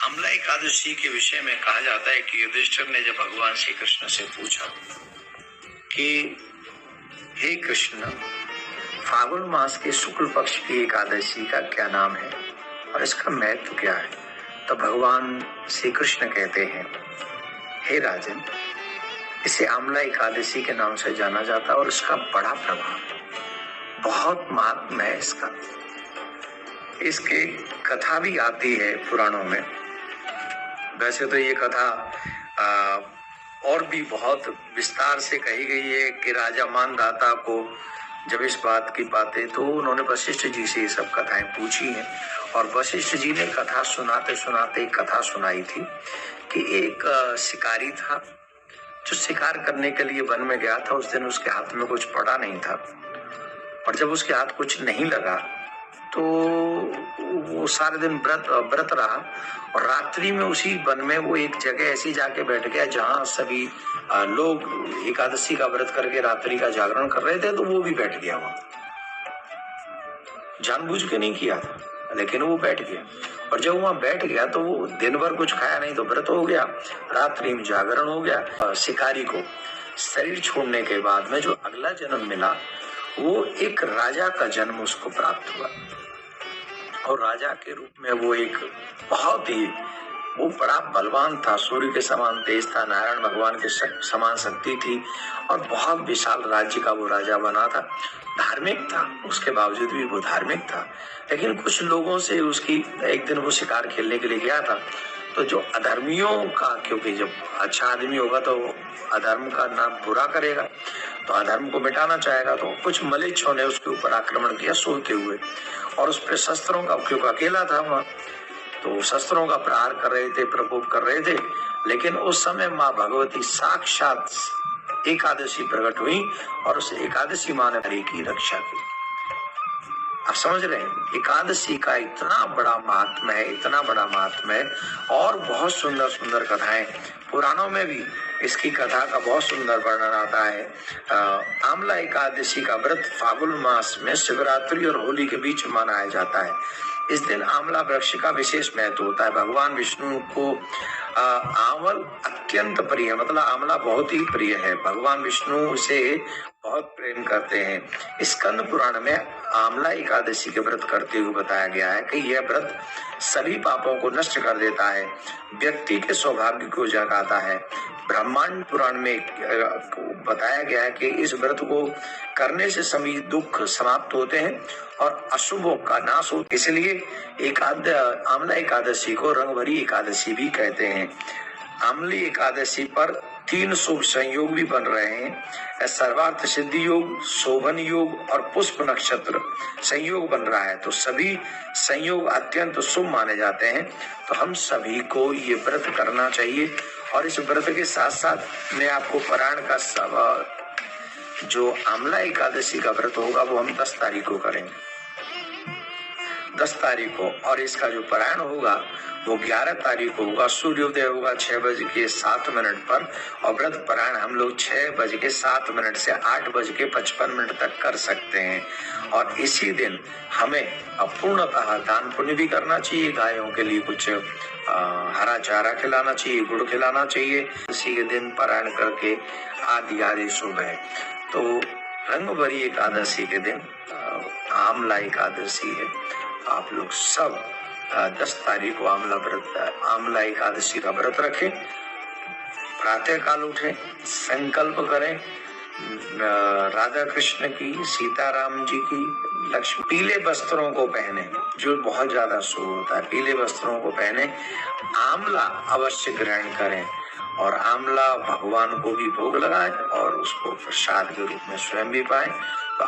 आमला एकादशी के विषय में कहा जाता है कि युधिष्ठिर ने जब भगवान श्री कृष्ण से पूछा कि हे कृष्ण, फागुन मास के शुक्ल पक्ष की एकादशी का क्या नाम है और इसका महत्व क्या है, तो भगवान श्री कृष्ण कहते हैं, हे राजन, इसे आमला एकादशी के नाम से जाना जाता है और इसका बड़ा प्रभाव, बहुत महात्म्य है इसका। इसकी कथा भी आती है पुराणों में। वैसे तो ये कथा और भी बहुत विस्तार से कही गई है कि राजा मानधाता को जब इस बात की बातें, तो उन्होंने वशिष्ठ जी से ये सब कथाएं पूछी हैं और वशिष्ठ जी ने कथा सुनाते सुनाते एक कथा सुनाई थी कि एक शिकारी था जो शिकार करने के लिए वन में गया था। उस दिन उसके हाथ में कुछ पड़ा नहीं था और जब उसके हाथ कुछ नहीं लगा तो वो सारे दिन व्रत रहा और रात्रि में उसी वन में वो एक जगह ऐसी जाके बैठ गया जहां सभी लोग एकादशी का व्रत करके रात्रि का जागरण कर रहे थे, तो वो भी बैठ गया वहां। जानबूझ के नहीं किया था, लेकिन वो बैठ गया और जब वहां बैठ गया तो वो दिन भर कुछ खाया नहीं, तो व्रत हो गया, रात्रि में जागरण हो गया। शिकारी को शरीर छोड़ने के बाद में जो अगला जन्म मिला वो एक राजा का जन्म उसको प्राप्त हुआ और राजा के रूप में वो एक बहुत ही वो बड़ा बलवान था, सूर्य के समान तेज था, नारायण भगवान के समान शक्ति थी और बहुत विशाल राज्य का वो राजा बना था। धार्मिक था, उसके बावजूद भी वो धार्मिक था, लेकिन कुछ लोगों से उसकी एक दिन वो शिकार खेलने के लिए गया था, तो जो अधर्मियों का, क्योंकि जब अच्छा आदमी होगा तो अधर्म का नाम बुरा करेगा, तो अधर्म को मिटाना चाहेगा, तो कुछ मलेच्छों ने उसके ऊपर आक्रमण किया सोते हुए और उस पर शस्त्रों का, क्योंकि अकेला था वहां, तो शस्त्रों का प्रहार कर रहे थे, प्रकोप कर रहे थे। लेकिन उस समय माँ भगवती साक्षात एकादशी प्रकट हुई और उस एकादशी माँ ने हरि की रक्षा की। आप समझ रहे हैं, एकादशी का इतना बड़ा महात्म्य है, इतना बड़ा महात्म्य है और बहुत सुंदर सुंदर कथाएं पुराणों में भी इसकी कथा का बहुत सुंदर वर्णन आता है। आमला एकादशी का व्रत फागुन मास में शिवरात्रि और होली के बीच मनाया जाता है। इस दिन आमला वृक्ष का विशेष महत्व होता है। भगवान विष्णु को आंवल अत्यंत प्रिय, मतलब आमला बहुत ही प्रिय है। भगवान विष्णु इसे बहुत प्रेम करते हैं। स्कंद पुराण में आमला एकादशी के व्रत करते हुए बताया गया है कि यह व्रत सभी पापों को नष्ट कर देता है, व्यक्ति के सौभाग्य को जगाता है। ब्रह्मांड पुराण में बताया गया है कि इस व्रत को करने से सभी दुख समाप्त होते हैं और अशुभों का नाश होता है। इसलिए आमला एकादशी को रंगभरी एकादशी भी कहते हैं। आमली एकादशी पर 3 शुभ संयोग भी बन रहे हैं। सर्वार्थ सिद्धि योग, शोभन योग और पुष्प नक्षत्र संयोग बन रहा है, तो सभी संयोग अत्यंत शुभ माने जाते हैं। तो हम सभी को ये व्रत करना चाहिए और इस व्रत के साथ साथ मैं आपको पारायण का जो आमला एकादशी का व्रत होगा वो हम 10 तारीख को करेंगे, 10 तारीख को, और इसका जो पारायण होगा वो 11 तारीख को होगा। सूर्योदय होगा 6:07 पर और व्रत पारायण हम लोग 6:07 से 8:55 तक कर सकते हैं। और इसी दिन हमें पूर्णतः दान पुण्य भी करना चाहिए, गायों के लिए कुछ हरा चारा खिलाना चाहिए, गुड़ खिलाना चाहिए। इसी के दिन पारायण करके आदि शुभ है। तो रंगभरी एकादशी के दिन आमला एकादशी है। आप लोग सब 10 तारीख को आमला एकादशी का व्रत रखें, प्रातः काल उठें, संकल्प करें राधा कृष्ण की, सीताराम जी की, लक्ष्मी, पीले वस्त्रों को पहने, जो बहुत ज्यादा शुभ होता है, पीले वस्त्रों को पहने, आमला अवश्य ग्रहण करें और आमला भगवान को भी भोग लगाएं और उसको प्रसाद के रूप में स्वयं भी पाएं। तो